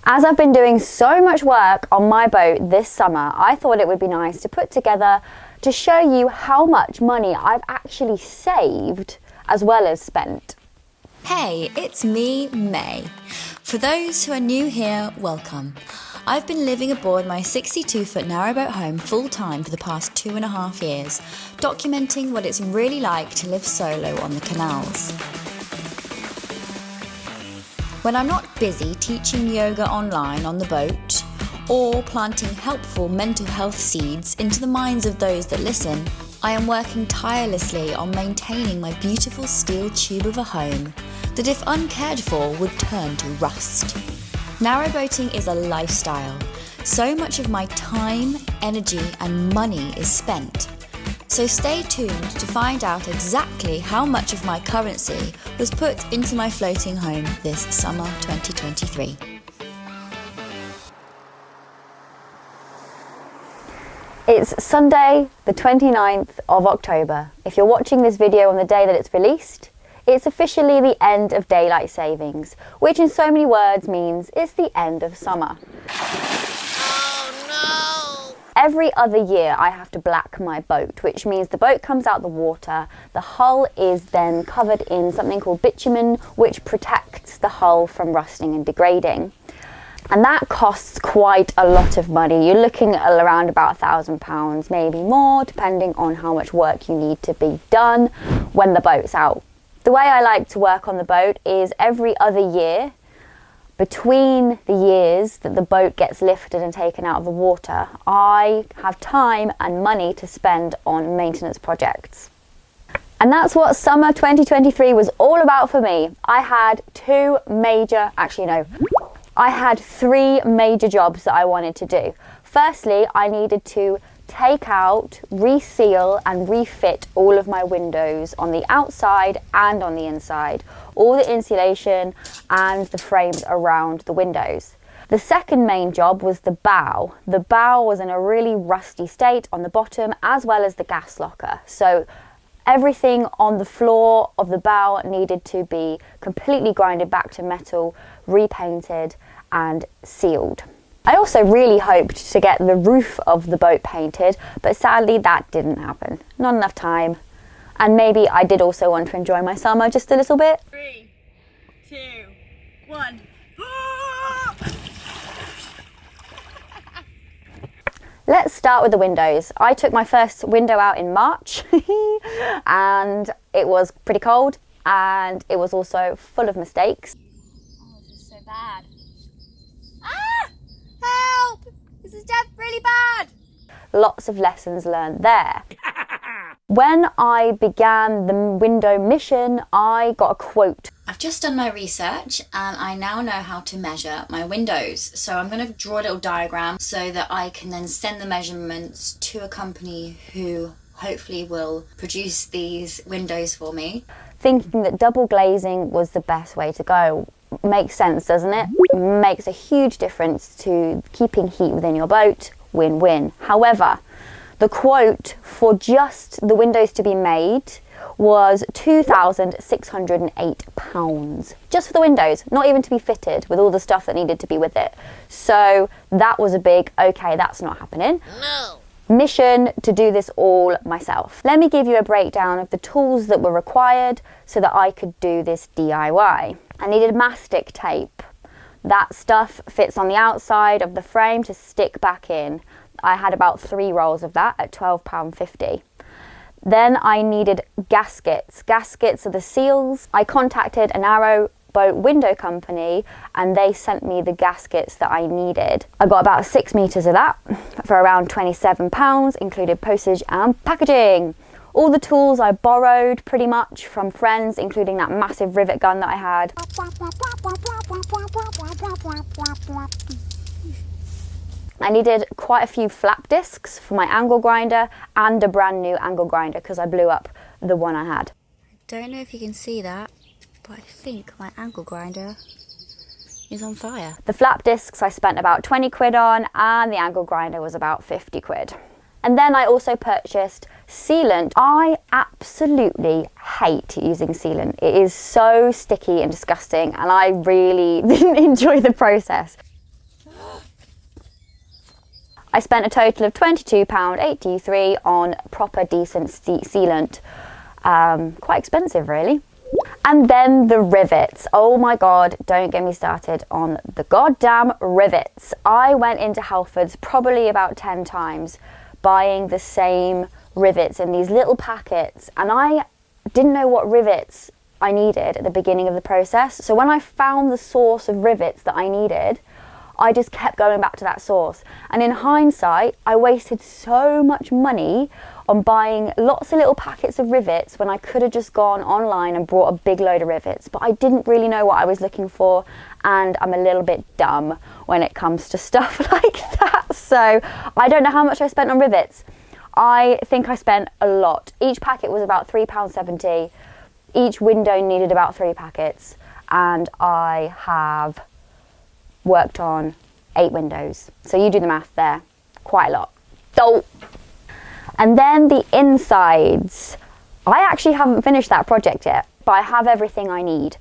As I've been doing so much work on my boat this summer, I thought it would be nice to put together to show you how much money I've actually saved as well as spent. Hey, it's me, May. For those who are new here, welcome. I've been living aboard my 62-foot narrowboat home full-time for the past 2.5 years, documenting what it's really like to live solo on the canals. When I'm not busy teaching yoga online on the boat, or planting helpful mental health seeds into the minds of those that listen, I am working tirelessly on maintaining my beautiful steel tube of a home that, if uncared for, would turn to rust. Narrowboating is a lifestyle. So much of my time, energy and money is spent. So stay tuned to find out exactly how much of my currency was put into my floating home this summer 2023. It's Sunday, the 29th of October. If you're watching this video on the day that it's released, it's officially the end of daylight savings, which in so many words means it's the end of summer. Oh no! Every other year I have to black my boat, which means the boat comes out the water, the hull is then covered in something called bitumen, which protects the hull from rusting and degrading. And that costs quite a lot of money. You're looking at around about £1,000, maybe more, depending on how much work you need to be done when the boat's out. The way I like to work on the boat is every other year, between the years that the boat gets lifted and taken out of the water, I have time and money to spend on maintenance projects. And that's what summer 2023 was all about for me. I had I had 3 major jobs that I wanted to do. Firstly, I needed to take out, reseal and refit all of my windows on the outside and on the inside, all the insulation and the frames around the windows. The second main job was the bow. The bow was in a really rusty state on the bottom, as well as the gas locker. So everything on the floor of the bow needed to be completely grinded back to metal, repainted and sealed. I also really hoped to get the roof of the boat painted, but sadly that didn't happen. Not enough time. And maybe I did also want to enjoy my summer just a little bit. 3, 2, 1. Let's start with the windows. I took my first window out in March and it was pretty cold and it was also full of mistakes. Oh, this is so bad. Ah! Help! This is really bad! Lots of lessons learned there. When I began the window mission, I got a quote. I've just done my research and I now know how to measure my windows. So I'm going to draw a little diagram so that I can then send the measurements to a company who hopefully will produce these windows for me. Thinking that double glazing was the best way to go. Makes sense, doesn't it? Makes a huge difference to keeping heat within your boat. Win-win. However, the quote for just the windows to be made was £2,608. Just for the windows, not even to be fitted with all the stuff that needed to be with it. So that was a big, okay, that's not happening. No. Mission to do this all myself. Let me give you a breakdown of the tools that were required so that I could do this DIY. I needed mastic tape. That stuff fits on the outside of the frame to stick back in. I had about 3 rolls of that at £12.50. Then I needed gaskets. Gaskets are the seals. I contacted a Narrowboat window company and they sent me the gaskets that I needed. I got about 6 meters of that for around £27, included postage and packaging. All the tools I borrowed pretty much from friends, including that massive rivet gun that I had. I needed quite a few flap discs for my angle grinder and a brand new angle grinder because I blew up the one I had. I don't know if you can see that, but I think my angle grinder is on fire. The flap discs I spent about 20 quid on and the angle grinder was about 50 quid. And then I also purchased sealant. I absolutely hate using sealant. It is so sticky and disgusting and I really didn't enjoy the process. I spent a total of £22.83 on proper decent sealant. Quite expensive really. And then the rivets. Oh my God, don't get me started on the goddamn rivets. I went into Halfords probably about 10 times buying the same rivets in these little packets, and I didn't know what rivets I needed at the beginning of the process. So when I found the source of rivets that I needed, I just kept going back to that source. And in hindsight, I wasted so much money on buying lots of little packets of rivets when I could have just gone online and bought a big load of rivets. But I didn't really know what I was looking for, and I'm a little bit dumb when it comes to stuff like that. So I don't know how much I spent on rivets. I think I spent a lot. Each packet was about £3.70. Each window needed about 3 packets, and I have worked on 8 windows. So you do the math there. Quite a lot. So, and then the insides. I actually haven't finished that project yet, but I have everything I need.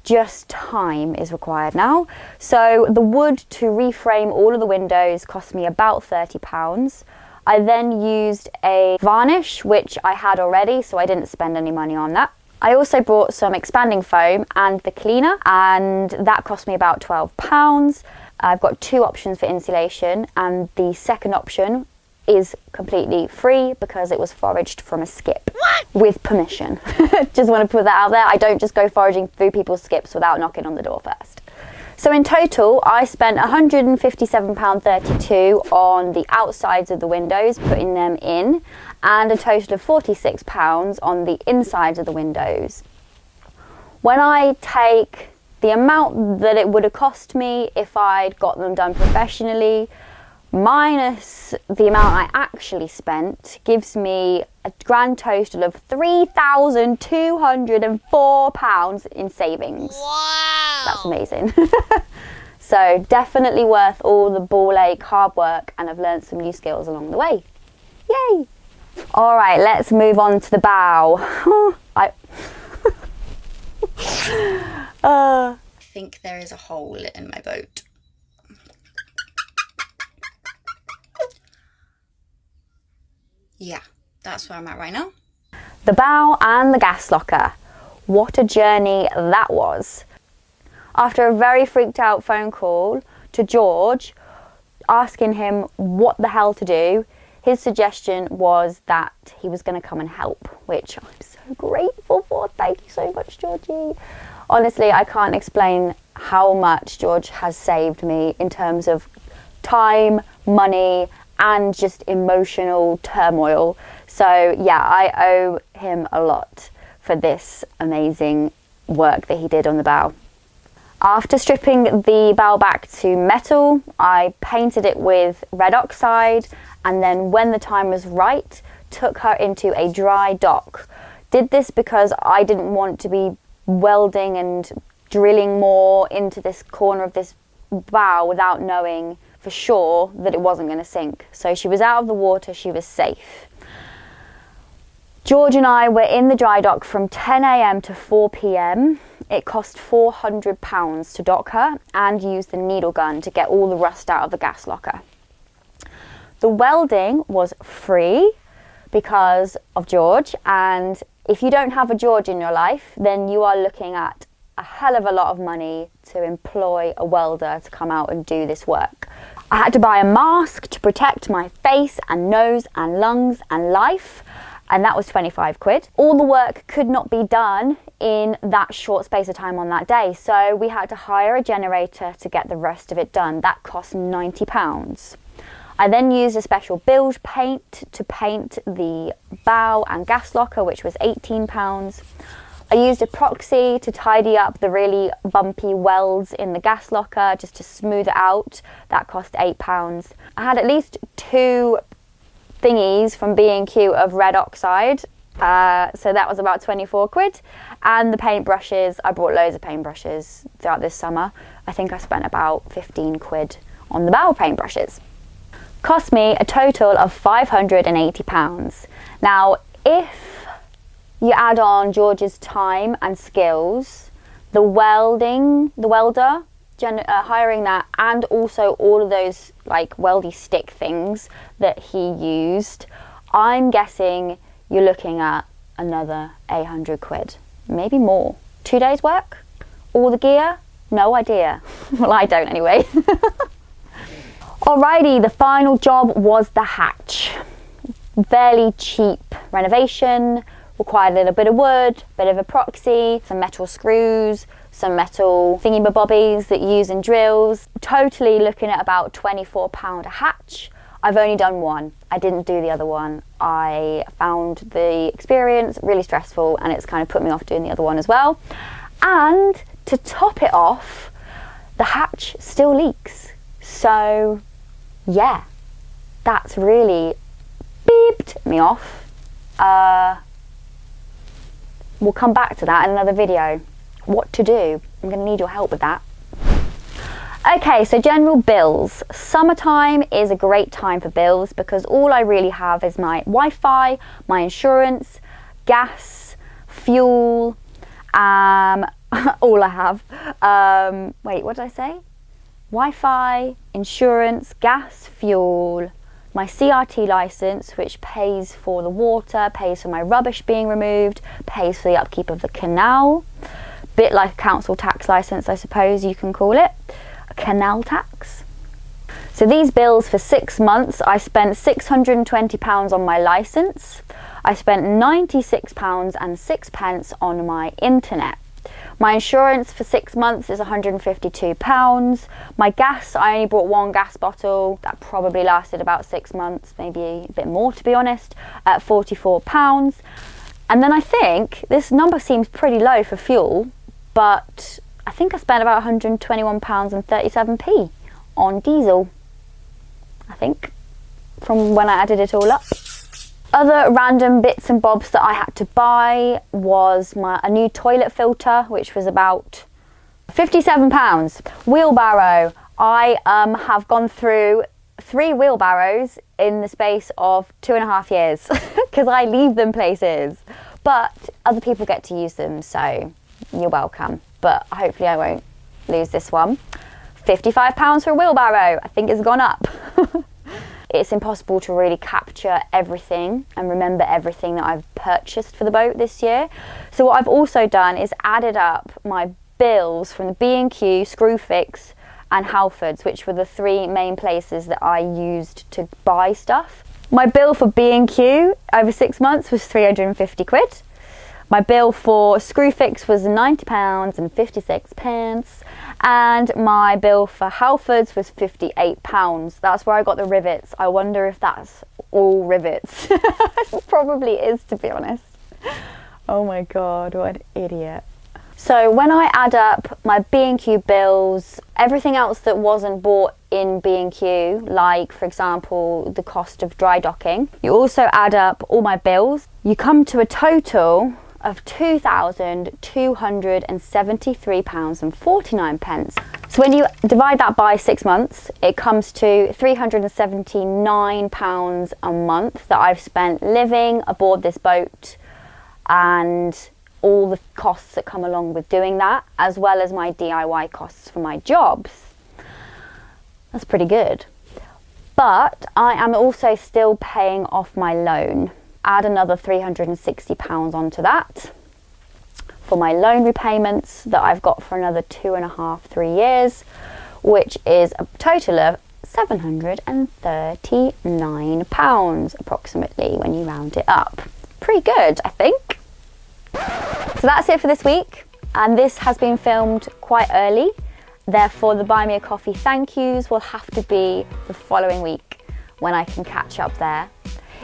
Just time is required now. So the wood to reframe all of the windows cost me about £30. I then used a varnish, which I had already, so I didn't spend any money on that. I also bought some expanding foam and the cleaner, and that cost me about £12. I've got 2 options for insulation, and the second option is completely free because it was foraged from a skip. What? With permission. Just want to put that out there. I don't just go foraging through people's skips without knocking on the door first. So in total, I spent £157.32 on the outsides of the windows, putting them in, and a total of £46 on the insides of the windows. When I take the amount that it would have cost me if I'd got them done professionally, minus the amount I actually spent, gives me a grand total of £3,204 in savings. Wow! That's amazing. So definitely worth all the ball ache hard work, and I've learned some new skills along the way. Yay! All right, let's move on to the bow. I think there is a hole in my boat. Yeah, that's where I'm at right now. The bow and the gas locker. What a journey that was. After a very freaked out phone call to George, asking him what the hell to do, his suggestion was that he was going to come and help, which I'm so grateful for. Thank you so much, Georgie. Honestly, I can't explain how much George has saved me in terms of time, money, and just emotional turmoil. So yeah, I owe him a lot for this amazing work that he did on the bow. After stripping the bow back to metal, I painted it with red oxide, and then when the time was right, took her into a dry dock. Did this because I didn't want to be welding and drilling more into this corner of this bow without knowing for sure that it wasn't going to sink. So she was out of the water, she was safe. George and I were in the dry dock from 10 a.m. to 4 p.m. It cost £400 to dock her and use the needle gun to get all the rust out of the gas locker. The welding was free because of George, and if you don't have a George in your life, then you are looking at a hell of a lot of money to employ a welder to come out and do this work. I had to buy a mask to protect my face and nose and lungs and life, and that was 25 quid. All the work could not be done in that short space of time on that day, so we had to hire a generator to get the rest of it done. That cost £90. I then used a special bilge paint to paint the bow and gas locker, which was £18. I used epoxy to tidy up the really bumpy welds in the gas locker, just to smooth it out. That cost £8. I had at least 2 thingies from B&Q of red oxide, so that was about 24 quid. And the paintbrushes, I bought loads of paintbrushes throughout this summer. I think I spent about 15 quid on the bow paintbrushes. Cost me a total of £580. Now, if you add on George's time and skills, the welder hiring that, and also all of those like weldy stick things that he used, I'm guessing you're looking at another 800 quid, maybe more. 2 days work? All the gear? No idea. Well, I don't anyway. Alrighty, the final job was the hatch. Fairly cheap renovation, required a little bit of wood, bit of epoxy, some metal screws, some metal thingy-bobbies that you use in drills. Totally looking at about £24 a hatch. I've only done one. I didn't do the other one. I found the experience really stressful, and it's kind of put me off doing the other one as well. And to top it off, the hatch still leaks. So yeah, that's really beeped me off. We'll come back to that in another video. What to do? I'm going to need your help with that. Okay, so general bills. Summertime is a great time for bills because all I really have is my Wi-Fi, my insurance, gas, fuel, all I have. Wait, what did I say? Wi-Fi, insurance, gas, fuel, my CRT license, which pays for the water, pays for my rubbish being removed, pays for the upkeep of the canal. Bit like a council tax license, I suppose you can call it. A canal tax. So these bills for 6 months, I spent £620 on my license. I spent £96.06 on my internet. My insurance for 6 months is £152. My gas, I only brought one gas bottle. That probably lasted about 6 months, maybe a bit more to be honest, at £44. And then I think, this number seems pretty low for fuel, but I think I spent about £121.37 on diesel, I think, from when I added it all up. Other random bits and bobs that I had to buy was a new toilet filter, which was about £57. Wheelbarrow. I have gone through 3 wheelbarrows in the space of 2.5 years because I leave them places. But other people get to use them, so you're welcome. But hopefully I won't lose this one. £55 for a wheelbarrow. I think it's gone up. It's impossible to really capture everything and remember everything that I've purchased for the boat this year. So what I've also done is added up my bills from the B&Q, Screwfix and Halfords, which were the 3 main places that I used to buy stuff. My bill for B&Q over 6 months was 350 quid. My bill for Screwfix was £90.56. And my bill for Halfords was £58. That's where I got the rivets. I wonder if that's all rivets. It probably is, to be honest. Oh my God, what an idiot. So when I add up my B&Q bills, everything else that wasn't bought in B&Q, like for example, the cost of dry docking, you also add up all my bills, you come to a total of £2,273.49. So when you divide that by 6 months, it comes to £379 a month that I've spent living aboard this boat, and all the costs that come along with doing that, as well as my DIY costs for my jobs. That's pretty good. But I am also still paying off my loan. Add another £360 onto that for my loan repayments that I've got for another 2.5-3 years, which is a total of £739 approximately when you round it up. Pretty good, I think. So that's it for this week, and this has been filmed quite early, therefore the Buy Me a Coffee thank yous will have to be the following week when I can catch up there.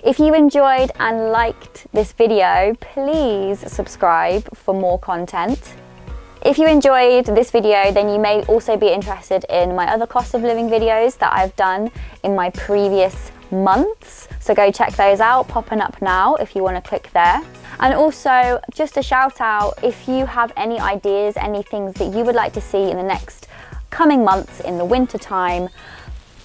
If you enjoyed and liked this video, please subscribe for more content. If you enjoyed this video, then you may also be interested in my other cost of living videos that I've done in my previous months. So go check those out, popping up now if you want to click there. And also, just a shout out, if you have any ideas, any things that you would like to see in the next coming months in the winter time,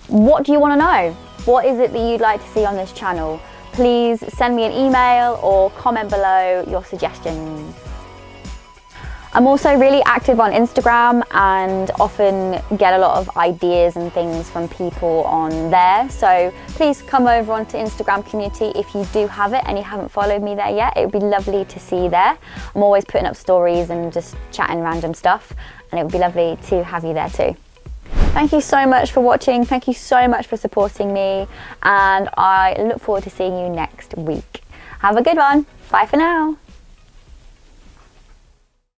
what do you want to know? What is it that you'd like to see on this channel? Please send me an email or comment below your suggestions. I'm also really active on Instagram and often get a lot of ideas and things from people on there. So please come over onto Instagram community if you do have it and you haven't followed me there yet. It would be lovely to see you there. I'm always putting up stories and just chatting random stuff, and it would be lovely to have you there too. Thank you so much for watching. Thank you so much for supporting me, and I look forward to seeing you next week. Have a good one. Bye for now.